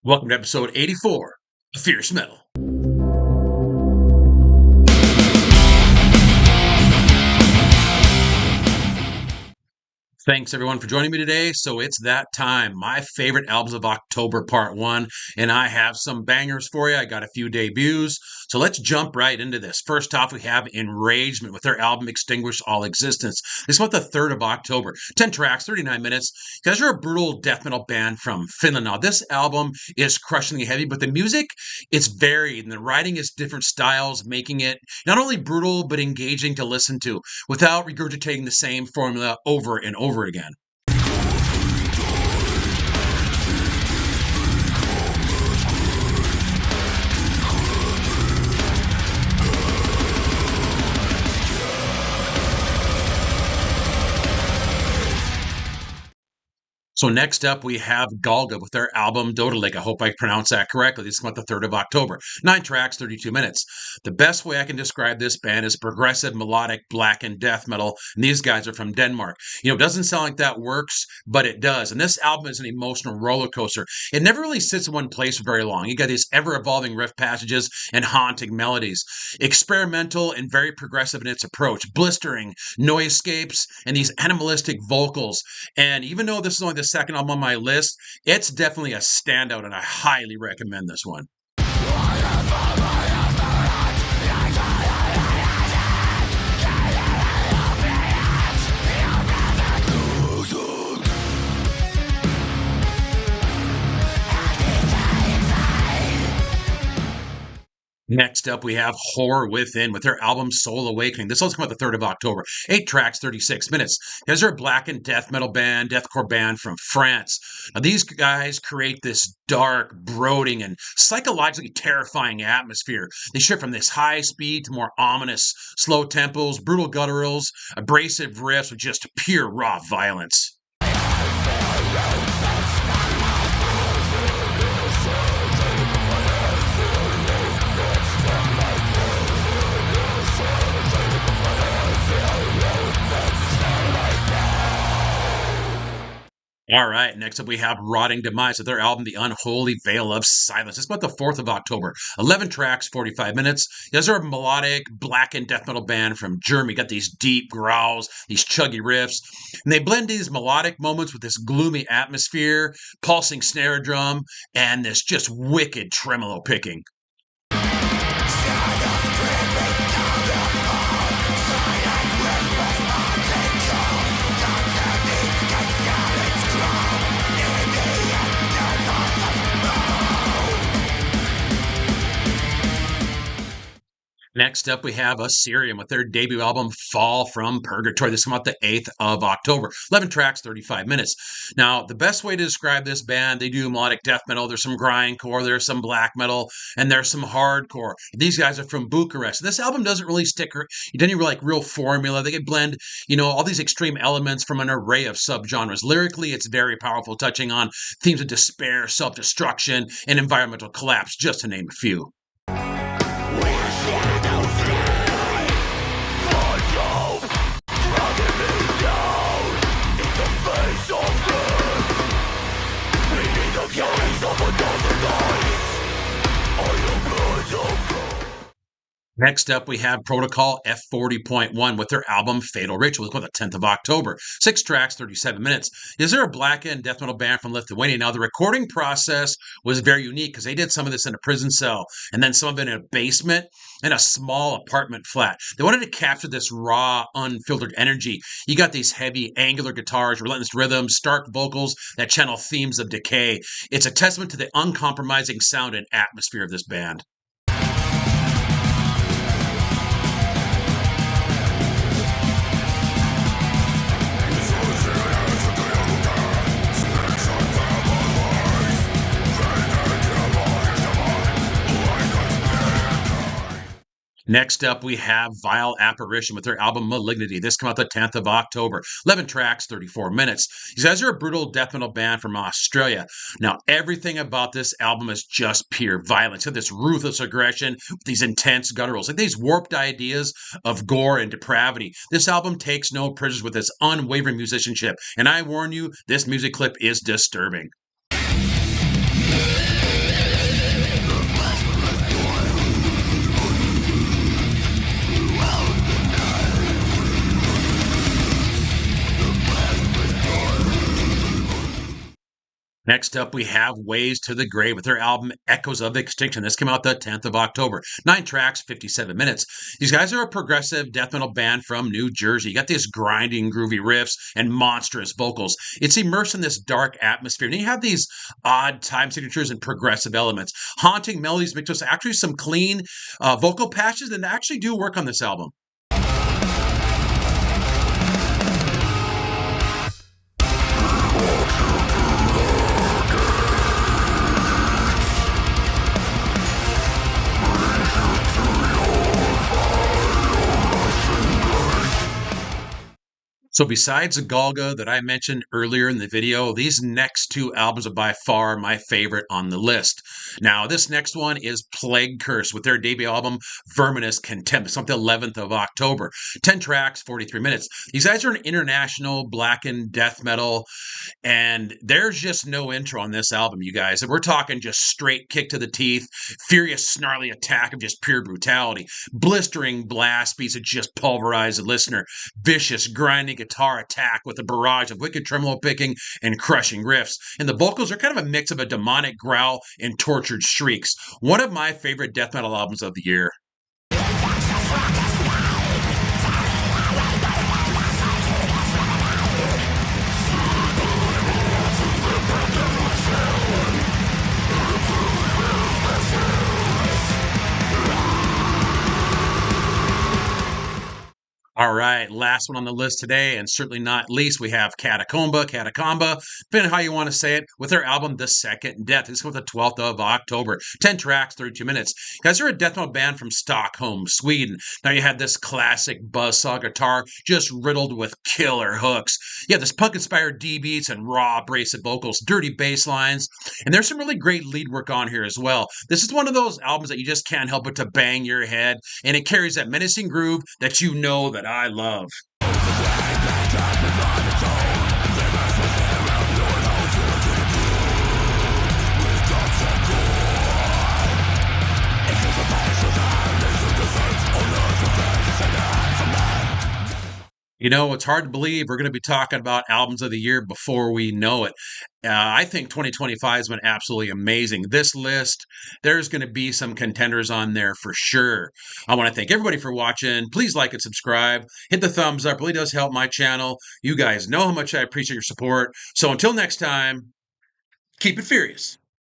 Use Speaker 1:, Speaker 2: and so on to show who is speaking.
Speaker 1: Welcome to episode 84 of Fierce Metal. Thanks everyone for joining me today. So it's that time, my favorite albums of October part 1, and I have some bangers for you. I got a few debuts. So let's jump right into this. First off, we have ENRAGEMENT with their album Extinguish All Existence. This was the 3rd of October. 10 tracks, 39 minutes. You guys are a brutal death metal band from Finland. Now, this album is crushingly heavy, but the music is varied, and the writing is different styles, making it not only brutal, but engaging to listen to without regurgitating the same formula over and over again. So next up, we have GALGE with their album Dodelig. I hope I pronounced that correctly. This is about the 3rd of October. 9 tracks, 32 minutes. The best way I can describe this band is progressive, melodic, black, and death metal. And these guys are from Denmark. You know, it doesn't sound like that works, but it does. And this album is an emotional roller coaster. It never really sits in one place for very long. You got these ever-evolving riff passages and haunting melodies. Experimental and very progressive in its approach. Blistering noiseescapes and these animalistic vocals. And even though this is only the second album on my list, it's definitely a standout, and I highly recommend this one. Next up, we have Horror Within with their album Soul Awakening. This one's come out the 3rd of October. 8 tracks, 36 minutes. These are a black and death metal band, deathcore band from France. Now, these guys create this dark, brooding, and psychologically terrifying atmosphere. They shift from this high speed to more ominous, slow tempos, brutal gutturals, abrasive riffs with just pure raw violence. All right, next up we have Rotting Demise with their album, The Unholy Veil of Silence. It's about the 4th of October. 11 tracks, 45 minutes. These are a melodic, black and death metal band from Germany. Got these deep growls, these chuggy riffs, and they blend these melodic moments with this gloomy atmosphere, pulsing snare drum, and this just wicked tremolo picking. Next up, we have OSSYRIUM with their debut album, Fall from Purgatory. This came out the 8th of October. 11 tracks, 35 minutes. Now, the best way to describe this band, they do melodic death metal. There's some grindcore, there's some black metal, and there's some hardcore. These guys are from Bucharest. This album doesn't really stick to any like real formula. They can blend, all these extreme elements from an array of subgenres. Lyrically, it's very powerful, touching on themes of despair, self-destruction, and environmental collapse, just to name a few. Next up, we have Protocol F40.1 with their album Fatal Ritual. On the 10th of October. 6 tracks, 37 minutes. Is there a black and death metal band from Lithuania? Now, the recording process was very unique because they did some of this in a prison cell and then some of it in a basement and a small apartment flat. They wanted to capture this raw, unfiltered energy. You got these heavy, angular guitars, relentless rhythms, stark vocals that channel themes of decay. It's a testament to the uncompromising sound and atmosphere of this band. Next up, we have Vile Apparition with their album Malignity. This came out the 10th of October. 11 tracks, 34 minutes. These guys are a brutal death metal band from Australia. Now, everything about this album is just pure violence. You have this ruthless aggression, these intense gutturals, like these warped ideas of gore and depravity. This album takes no prisoners with its unwavering musicianship. And I warn you, this music clip is disturbing. Next up, we have Ways to the Grave with their album Echoes of Extinction. This came out the 10th of October. 9 tracks, 57 minutes. These guys are a progressive death metal band from New Jersey. You got these grinding, groovy riffs and monstrous vocals. It's immersed in this dark atmosphere. And you have these odd time signatures and progressive elements. Haunting melodies mixed with actually some clean vocal patches that actually do work on this album. So besides the GALGE that I mentioned earlier in the video, these next two albums are by far my favorite on the list. Now, this next one is Plague Curse with their debut album, Verminous Contempt. It's on the 11th of October. 10 tracks, 43 minutes. These guys are an international blackened death metal, and there's just no intro on this album, you guys. And we're talking just straight kick to the teeth, furious, snarly attack of just pure brutality, blistering blast beats that just pulverize the listener, vicious, grinding guitar attack with a barrage of wicked tremolo picking and crushing riffs. And the vocals are kind of a mix of a demonic growl and tortured shrieks. One of my favorite death metal albums of the year. All right, last one on the list today, and certainly not least, we have KATAKOMBA, depending on how you want to say it, with their album The Second Death. This comes the 12th of October. 10 tracks, 32 minutes. Guys, they're a death metal band from Stockholm, Sweden. Now you had this classic buzzsaw guitar just riddled with killer hooks. You have this punk-inspired D beats and raw, abrasive vocals, dirty bass lines, and there's some really great lead work on here as well. This is one of those albums that you just can't help but to bang your head, and it carries that menacing groove that you know that I love. You know, it's hard to believe we're going to be talking about albums of the year before we know it. I think 2025 has been absolutely amazing. This list, there's going to be some contenders on there for sure. I want to thank everybody for watching. Please like and subscribe. Hit the thumbs up. It really does help my channel. You guys know how much I appreciate your support. So until next time, keep it furious.